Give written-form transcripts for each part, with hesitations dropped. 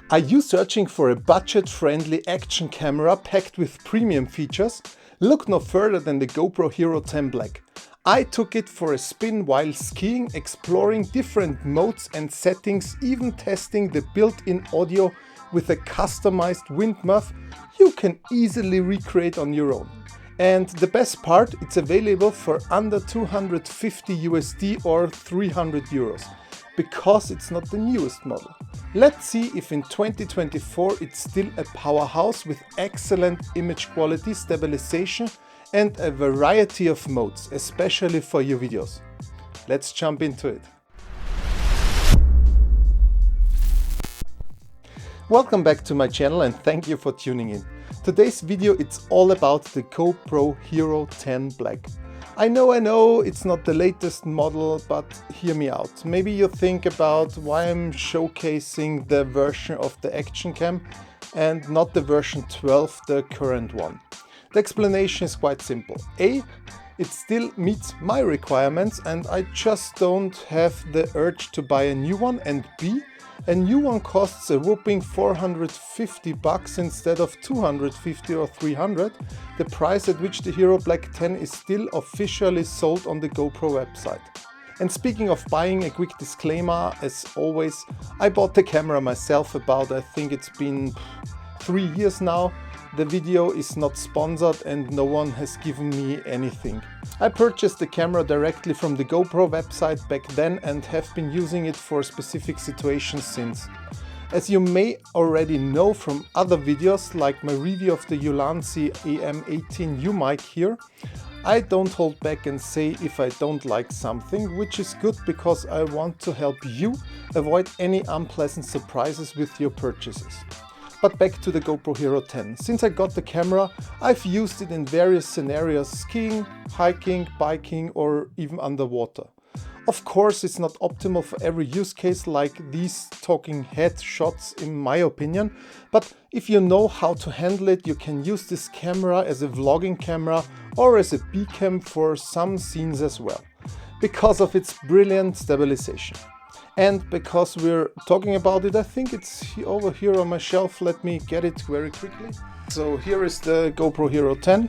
Are you searching for a budget-friendly action camera packed with premium features? Look no further than the GoPro Hero 10 Black. I took it for a spin while skiing, exploring different modes and settings, even testing the built-in audio with a customized wind muff you can easily recreate on your own. And the best part, it's available for under 250 USD or 300 euros, because it's not the newest model. Let's see if in 2024 it's still a powerhouse with excellent image quality, stabilization and a variety of modes, especially for your videos. Let's jump into it. Welcome back to my channel and thank you for tuning in. Today's video, it's all about the GoPro Hero 10 Black. I know it's not the latest model, but hear me out. Maybe you think about why I'm showcasing the version of the action cam and not the version 12, the current one. The explanation is quite simple. A, it still meets my requirements and I just don't have the urge to buy a new one, and B, a new one costs a whopping 450 bucks instead of 250 or 300, the price at which the Hero Black 10 is still officially sold on the GoPro website. And speaking of buying, a quick disclaimer, as always, I bought the camera myself about, I think it's been 3 years now. The video is not sponsored and no one has given me anything. I purchased the camera directly from the GoPro website back then and have been using it for specific situations since. As you may already know from other videos, like my review of the Ulanzi AM18U mic here, I don't hold back and say if I don't like something, which is good because I want to help you avoid any unpleasant surprises with your purchases. But back to the GoPro Hero 10. Since I got the camera, I've used it in various scenarios: skiing, hiking, biking or even underwater. Of course, it's not optimal for every use case like these talking head shots in my opinion, but if you know how to handle it, you can use this camera as a vlogging camera or as a B-cam for some scenes as well, because of its brilliant stabilization. And because we're talking about it, I think it's over here on my shelf. Let me get it very quickly. So here is the GoPro Hero 10.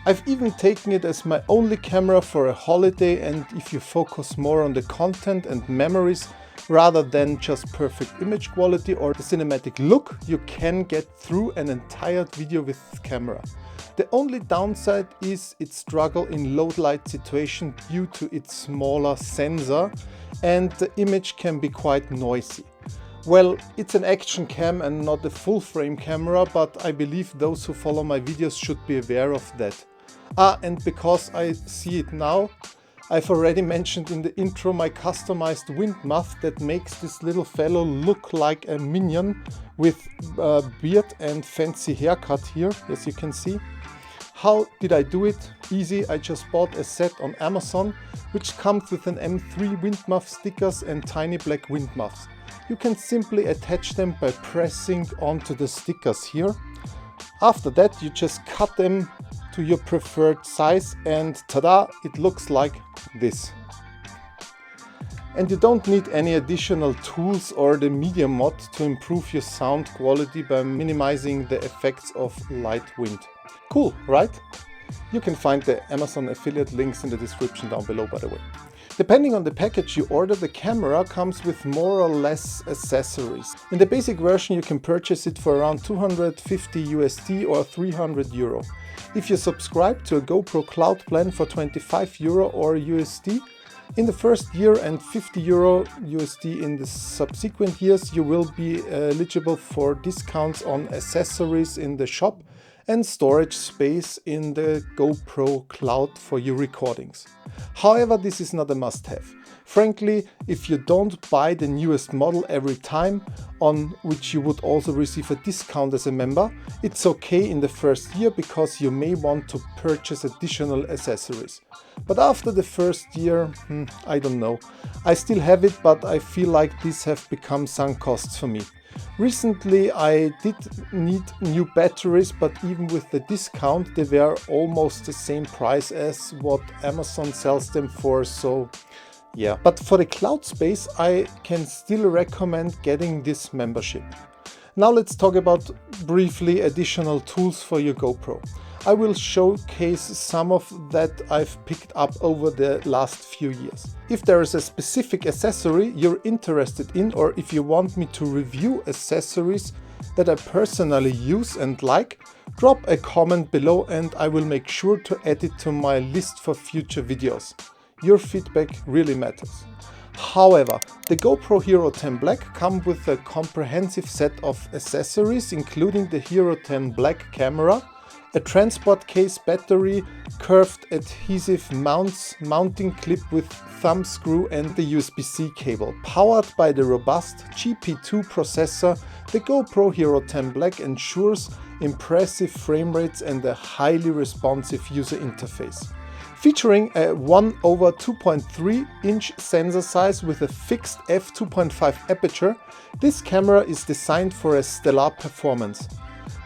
I've even taken it as my only camera for a holiday, and if you focus more on the content and memories rather than just perfect image quality or the cinematic look, you can get through an entire video with this camera. The only downside is its struggle in low light situation due to its smaller sensor, and the image can be quite noisy. Well, it's an action cam and not a full frame camera, but I believe those who follow my videos should be aware of that. And because I see it now, I've already mentioned in the intro my customized wind muff that makes this little fellow look like a minion with a beard and fancy haircut here, as you can see. How did I do it? Easy, I just bought a set on Amazon, which comes with an M3 wind muff stickers and tiny black wind muffs. You can simply attach them by pressing onto the stickers here. After that, you just cut them to your preferred size and tada, it looks like this. And you don't need any additional tools or the media mod to improve your sound quality by minimizing the effects of light wind. Cool, right? You can find the Amazon affiliate links in the description down below, by the way. Depending on the package you order, the camera comes with more or less accessories. In the basic version you can purchase it for around 250 USD or 300 euro. If you subscribe to a GoPro Cloud plan for 25 euro or USD in the first year and 50 euro USD in the subsequent years, you will be eligible for discounts on accessories in the shop and storage space in the GoPro Cloud for your recordings. However, this is not a must-have. Frankly, if you don't buy the newest model every time, on which you would also receive a discount as a member, it's okay in the first year because you may want to purchase additional accessories. But after the first year, I don't know. I still have it, but I feel like these have become sunk costs for me. Recently I did need new batteries, but even with the discount they were almost the same price as what Amazon sells them for, so yeah. But for the cloud space I can still recommend getting this membership. Now let's talk about briefly additional tools for your GoPro. I will showcase some of that I've picked up over the last few years. If there is a specific accessory you're interested in, or if you want me to review accessories that I personally use and like, drop a comment below and I will make sure to add it to my list for future videos. Your feedback really matters. However, the GoPro Hero 10 Black comes with a comprehensive set of accessories, including the Hero 10 Black camera, a transport case, battery, curved adhesive mounts, mounting clip with thumb screw and the USB-C cable. Powered by the robust GP2 processor, the GoPro Hero 10 Black ensures impressive frame rates and a highly responsive user interface. Featuring a 1/2.3 inch sensor size with a fixed f2.5 aperture, this camera is designed for a stellar performance.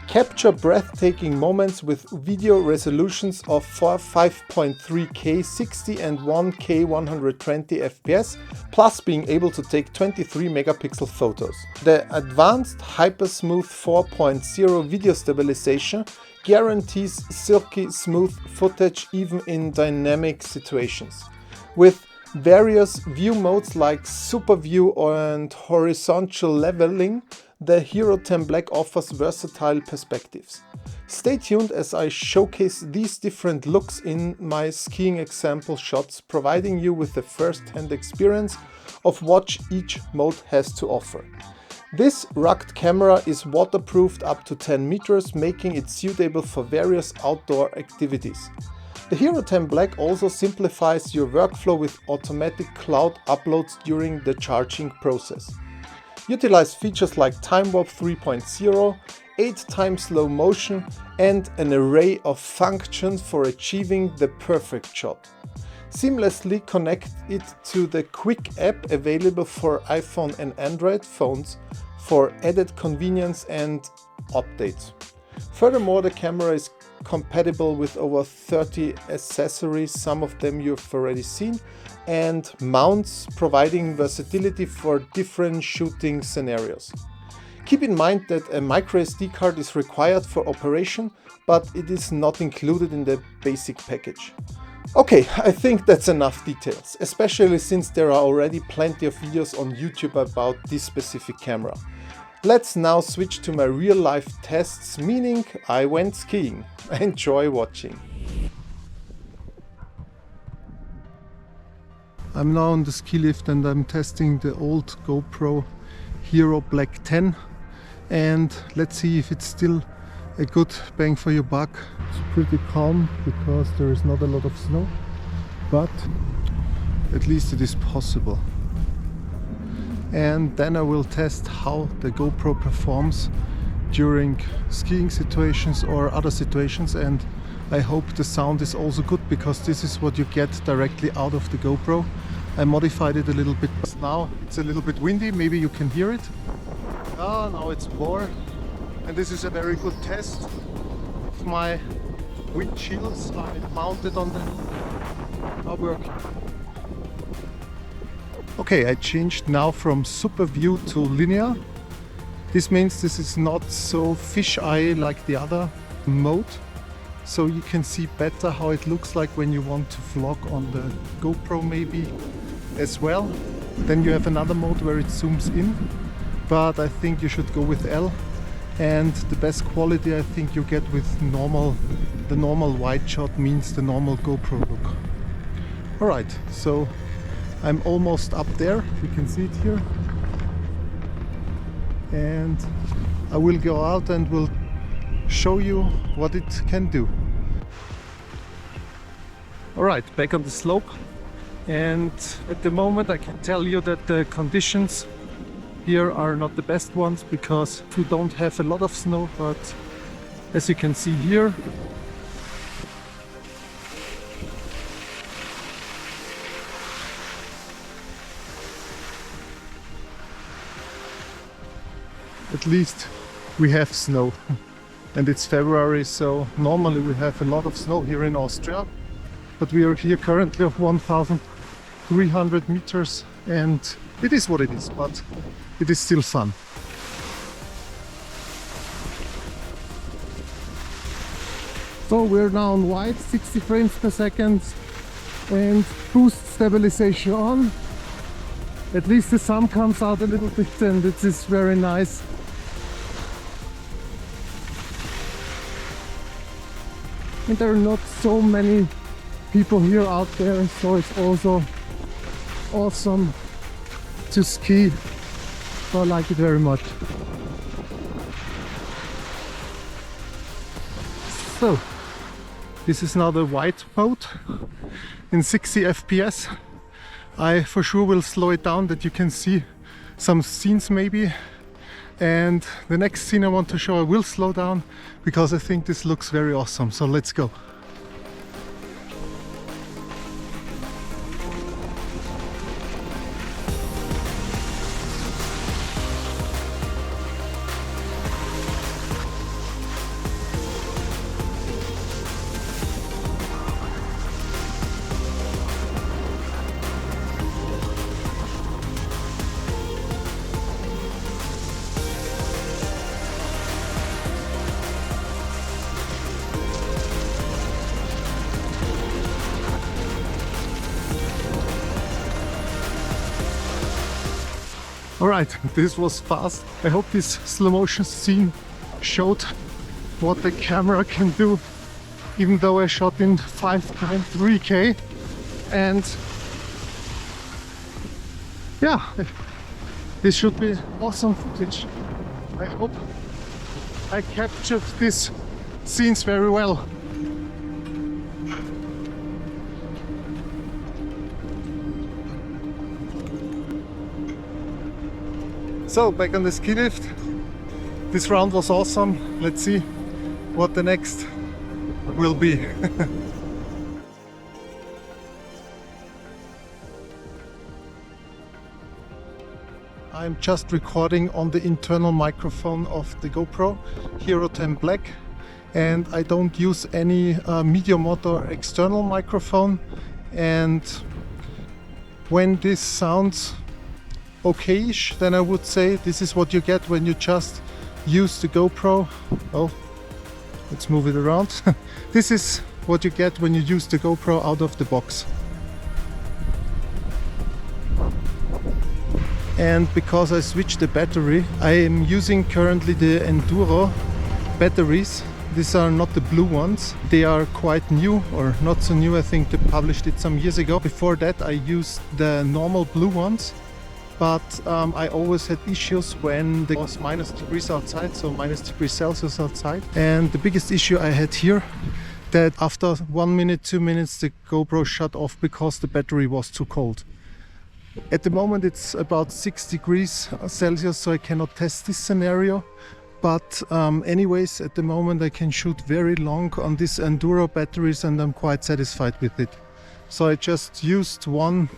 Capture breathtaking moments with video resolutions of 5.3K 60 and 1K 120 FPS, plus being able to take 23 megapixel photos. The advanced HyperSmooth 4.0 video stabilization guarantees silky smooth footage even in dynamic situations. With various view modes like SuperView and horizontal leveling, the Hero 10 Black offers versatile perspectives. Stay tuned as I showcase these different looks in my skiing example shots, providing you with a first-hand experience of what each mode has to offer. This rugged camera is waterproofed up to 10 meters, making it suitable for various outdoor activities. The Hero 10 Black also simplifies your workflow with automatic cloud uploads during the charging process. Utilize features like Time Warp 3.0, 8x slow motion and an array of functions for achieving the perfect shot. Seamlessly connect it to the Quick app available for iPhone and Android phones for added convenience and updates. Furthermore, the camera is compatible with over 30 accessories, some of them you've already seen, and mounts, providing versatility for different shooting scenarios. Keep in mind that a microSD card is required for operation, but it is not included in the basic package. Okay, I think that's enough details, especially since there are already plenty of videos on YouTube about this specific camera. Let's now switch to my real life tests, meaning I went skiing. Enjoy watching. I'm now on the ski lift and I'm testing the old GoPro Hero Black 10, and let's see if it's still a good bang for your buck. It's pretty calm because there is not a lot of snow, but at least it is possible. And then I will test how the GoPro performs during skiing situations or other situations, and I hope the sound is also good, because this is what you get directly out of the GoPro. I modified it a little bit. Now it's a little bit windy, maybe you can hear it. Ah, now it's more. And this is a very good test of my wind shields I mounted on the artwork. Okay, I changed now from SuperView to linear. This means this is not so fisheye like the other mode, so you can see better how it looks like when you want to vlog on the GoPro maybe as well. Then you have another mode where it zooms in, but I think you should go with L, and the best quality I think you get with the normal wide shot means the normal GoPro look. Alright, so I'm almost up there, you can see it here, and I will go out and will show you what it can do. Alright, back on the slope, and at the moment I can tell you that the conditions here are not the best ones, because we don't have a lot of snow, but as you can see here, at least we have snow. And it's February, so normally we have a lot of snow here in Austria, but we are here currently of 1,300 meters, and it is what it is, but it is still fun. So we're now on wide, 60 frames per second, and boost stabilization on. At least the sun comes out a little bit, and it is very nice. And there are not so many people here out there, so it's also awesome to ski. So I like it very much. So this is now the white mode in 60 FPS. I for sure will slow it down that you can see some scenes maybe. And the next scene I want to show I will slow down because I think this looks very awesome. So let's go. Alright, this was fast. I hope this slow motion scene showed what the camera can do, even though I shot in 5.3K. And yeah, this should be awesome footage. I hope I captured these scenes very well. So back on the ski lift. This round was awesome. Let's see what the next will be. I'm just recording on the internal microphone of the GoPro Hero 10 Black, and I don't use any media mod or external microphone. And when this sounds okay-ish, then I would say this is what you get when you just use the GoPro. Oh, let's move it around. This is what you get when you use the GoPro out of the box. And because I switched the battery, I am using currently the Enduro batteries. These are not the blue ones. They are quite new, or not so new. I think they published it some years ago. Before that I used the normal blue ones. But I always had issues when there was -degrees outside, so -°C outside. And the biggest issue I had here, that after 1 minute, 2 minutes, the GoPro shut off because the battery was too cold. At the moment it's about 6°C, so I cannot test this scenario. But anyways, at the moment I can shoot very long on these Enduro batteries, and I'm quite satisfied with it. So I just used one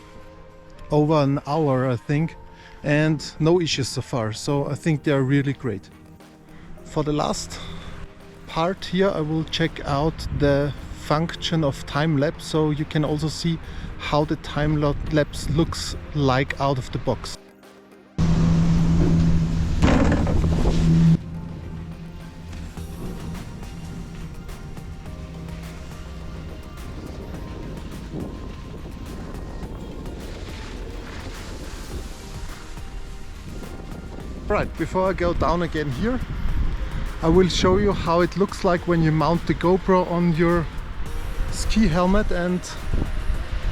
over an hour, I think, and no issues so far, so I think they are really great. For the last part here I will check out the function of time-lapse, so you can also see how the time-lapse looks like out of the box. Right, before I go down again here, I will show you how it looks like when you mount the GoPro on your ski helmet, and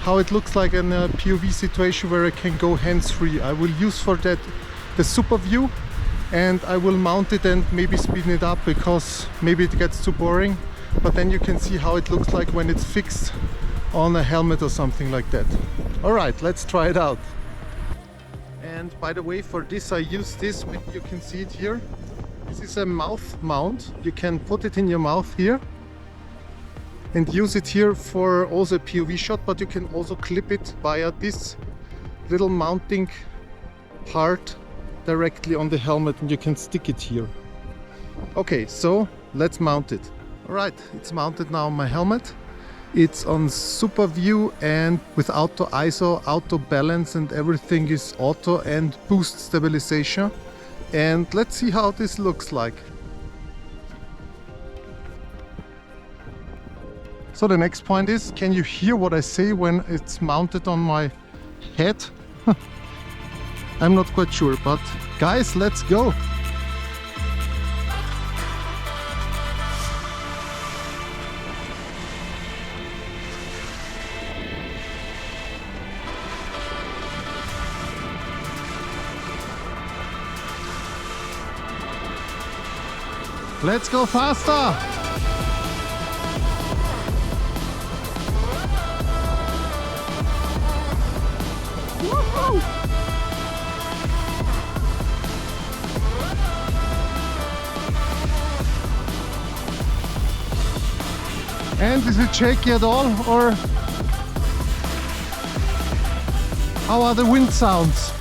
how it looks like in a POV situation where I can go hands-free. I will use for that the SuperView, and I will mount it and maybe speeden it up because maybe it gets too boring, but then you can see how it looks like when it's fixed on a helmet or something like that. Alright, let's try it out. And by the way, for this I use this, you can see it here. This is a mouth mount. You can put it in your mouth here and use it here for also a POV shot, but you can also clip it via this little mounting part directly on the helmet, and you can stick it here. Okay, so let's mount it. Alright, it's mounted now on my helmet. It's on SuperView, and with auto ISO, auto balance, and everything is auto, and boost stabilization. And let's see how this looks like. So the next point is, can you hear what I say when it's mounted on my head? I'm not quite sure, but guys, let's go! Let's go faster! Woohoo! And is it shaky at all, or how are the wind sounds?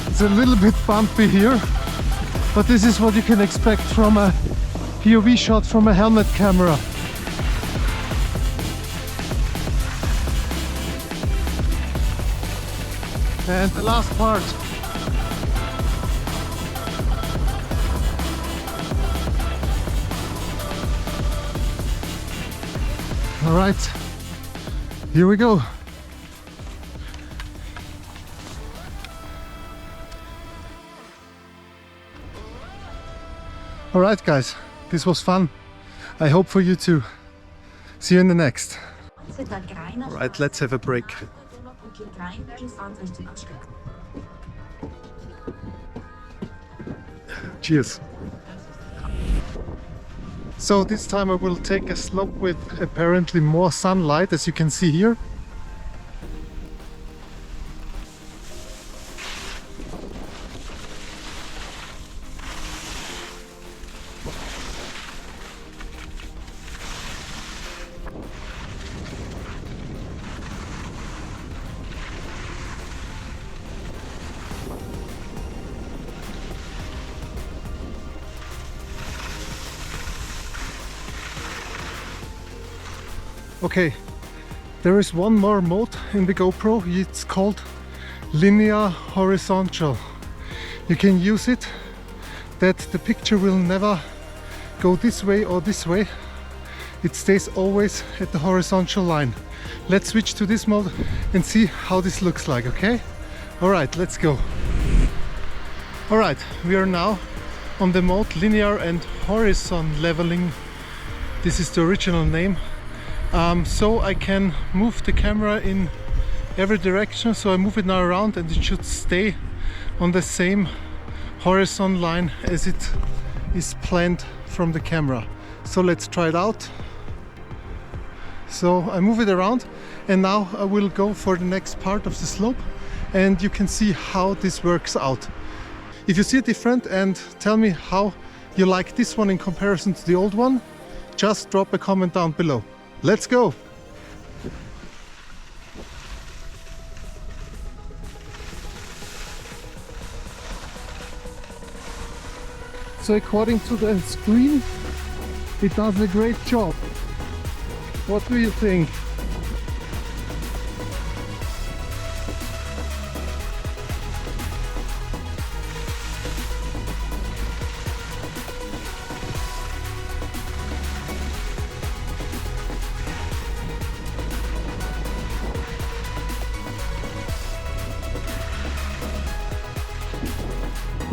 It's a little bit bumpy here, but this is what you can expect from a POV shot from a helmet camera. And the last part. All right, here we go. Alright guys, this was fun. I hope for you too. See you in the next. Alright, let's have a break. Cheers. So this time I will take a slope with apparently more sunlight, as you can see here. Okay, there is one more mode in the GoPro. It's called linear horizontal. You can use it that the picture will never go this way or this way. It stays always at the horizontal line. Let's switch to this mode and see how this looks like, okay? Alright, let's go. Alright, we are now on the mode linear and horizon leveling. This is the original name. So I can move the camera in every direction, so I move it now around and it should stay on the same horizon line as it is planned from the camera. So let's try it out. So I move it around and now I will go for the next part of the slope and you can see how this works out. If you see it different and tell me how you like this one in comparison to the old one, just drop a comment down below. Let's go! So according to the screen, it does a great job. What do you think?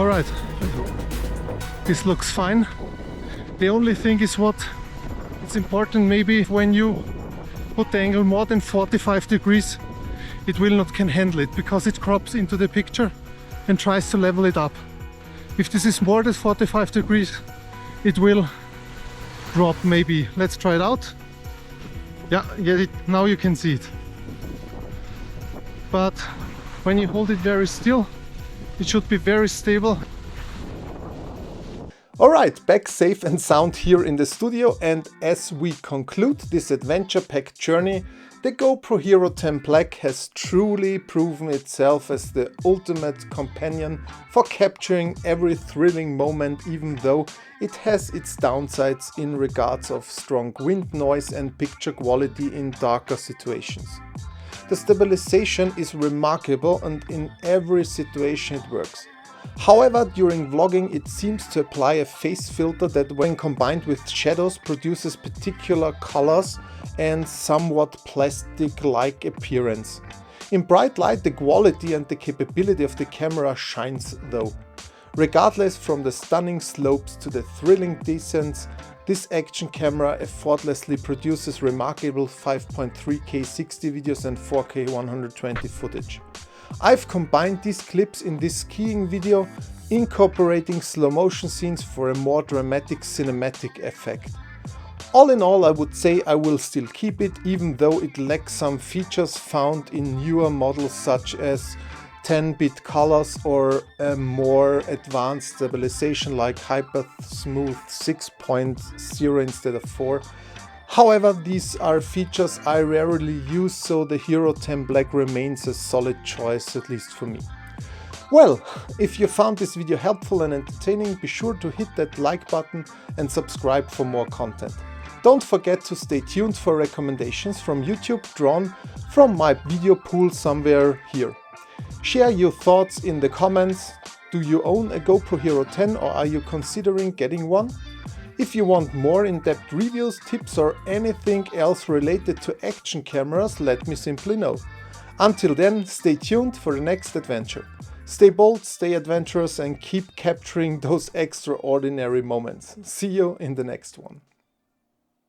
Alright, this looks fine. The only thing is what it's important, maybe when you put the angle more than 45 degrees, it will not can handle it because it crops into the picture and tries to level it up. If this is more than 45 degrees, it will drop maybe. Let's try it out. Yeah, now you can see it. But when you hold it very still, it should be very stable. Alright, back safe and sound here in the studio, and as we conclude this adventure-packed journey, the GoPro Hero 10 Black has truly proven itself as the ultimate companion for capturing every thrilling moment, even though it has its downsides in regards of strong wind noise and picture quality in darker situations. The stabilization is remarkable and in every situation it works. However, during vlogging it seems to apply a face filter that, when combined with shadows, produces particular colors and somewhat plastic-like appearance. In bright light the quality and the capability of the camera shines though. Regardless, from the stunning slopes to the thrilling descents, this action camera effortlessly produces remarkable 5.3K 60 videos and 4K 120 footage. I've combined these clips in this skiing video, incorporating slow motion scenes for a more dramatic cinematic effect. All in all, I would say I will still keep it, even though it lacks some features found in newer models such as 10-bit colors or a more advanced stabilization like HyperSmooth 6.0 instead of 4. However, these are features I rarely use, so the Hero 10 Black remains a solid choice, at least for me. Well, if you found this video helpful and entertaining, be sure to hit that like button and subscribe for more content. Don't forget to stay tuned for recommendations from YouTube drawn from my video pool somewhere here. Share your thoughts in the comments. Do you own a GoPro Hero 10 or are you considering getting one? If you want more in-depth reviews, tips or anything else related to action cameras, let me simply know. Until then, stay tuned for the next adventure. Stay bold, stay adventurous and keep capturing those extraordinary moments. See you in the next one.